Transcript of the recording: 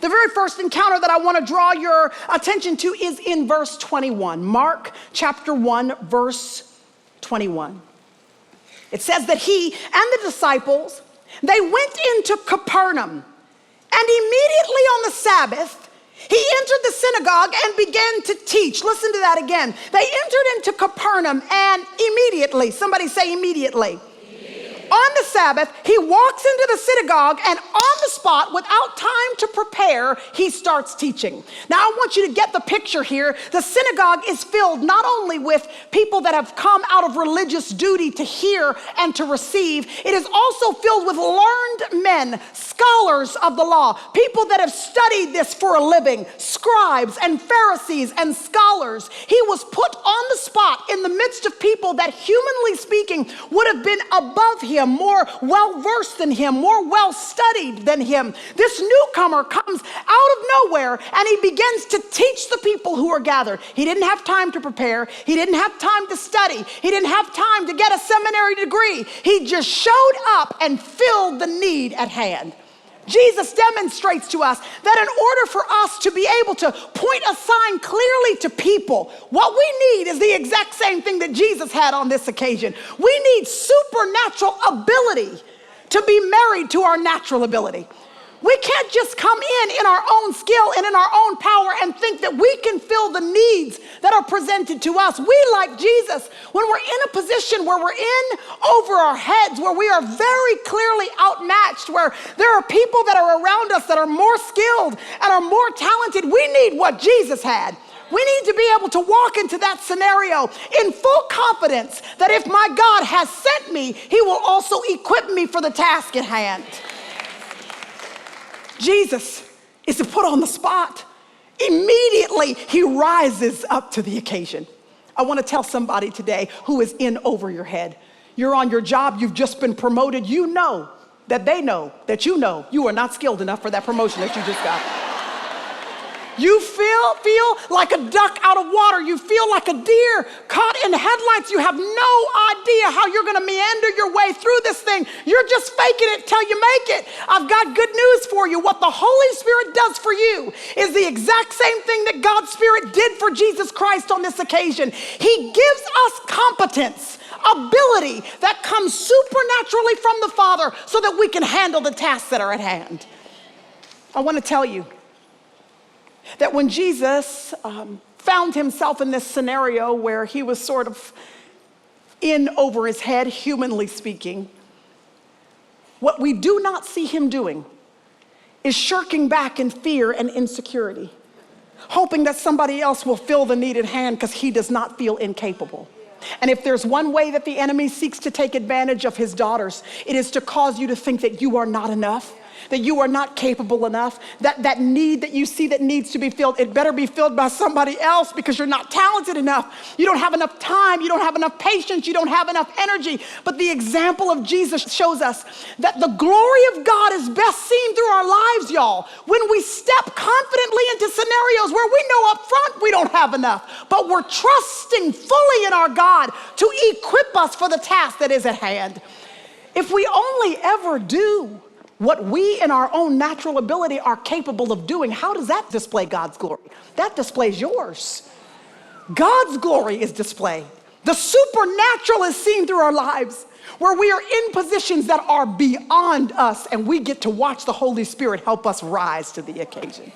The very first encounter that I want to draw your attention to is in verse 21. Mark chapter 1, verse 21. It says that he and the disciples, they went into Capernaum, and immediately on the Sabbath, he entered the synagogue and began to teach. Listen to that again. They entered into Capernaum, and immediately, somebody say immediately. On the Sabbath, he walks into the synagogue, and on the spot, without time to prepare, he starts teaching. Now, I want you to get the picture here. The synagogue is filled not only with people that have come out of religious duty to hear and to receive, it is also filled with learned men, scholars of the law, people that have studied this for a living, scribes and Pharisees and scholars. He was put on the spot in the midst of people that, humanly speaking, would have been above him, more well-versed than him, more well-studied than him. This newcomer comes out of nowhere, and he begins to teach the people who are gathered. He didn't have time to prepare. He didn't have time to study. He didn't have time to get a seminary degree. He just showed up and filled the need at hand. Jesus demonstrates to us that in order for us to be able to point a sign clearly to people, what we need is the exact same thing that Jesus had on this occasion. We need supernatural ability to be married to our natural ability. We can't just come in our own skill and in our own power and think that we can fill the needs that are presented to us. We, like Jesus, when we're in a position where we're in over our heads, where we are very clearly outmatched, where there are people that are around us that are more skilled and are more talented, we need what Jesus had. We need to be able to walk into that scenario in full confidence that if my God has sent me, he will also equip me for the task at hand. Jesus is put on the spot. Immediately, he rises up to the occasion. I want to tell somebody today who is in over your head. You're on your job, you've just been promoted. You know that they know that you know you are not skilled enough for that promotion that you just got. You feel like a duck out of water. You feel like a deer caught in headlights. You have no idea how you're going to meander your way through this thing. You're just faking it till you make it. I've got good news for you. What the Holy Spirit does for you is the exact same thing that God's Spirit did for Jesus Christ on this occasion. He gives us competence, ability that comes supernaturally from the Father so that we can handle the tasks that are at hand. I want to tell you that when Jesus found himself in this scenario where he was sort of in over his head, humanly speaking, what we do not see him doing is shirking back in fear and insecurity, hoping that somebody else will fill the need at hand because he does not feel incapable. And if there's one way that the enemy seeks to take advantage of his daughters, it is to cause you to think that you are not enough, that you are not capable enough, that need that you see that needs to be filled, it better be filled by somebody else because you're not talented enough. You don't have enough time. You don't have enough patience. You don't have enough energy. But the example of Jesus shows us that the glory of God is best seen through our lives, y'all, when we step confidently into scenarios where we know up front we don't have enough, but we're trusting fully in our God to equip us for the task that is at hand. If we only ever do what we in our own natural ability are capable of doing, how does that display God's glory? That displays yours. God's glory is displayed. The supernatural is seen through our lives, where we are in positions that are beyond us, and we get to watch the Holy Spirit help us rise to the occasion.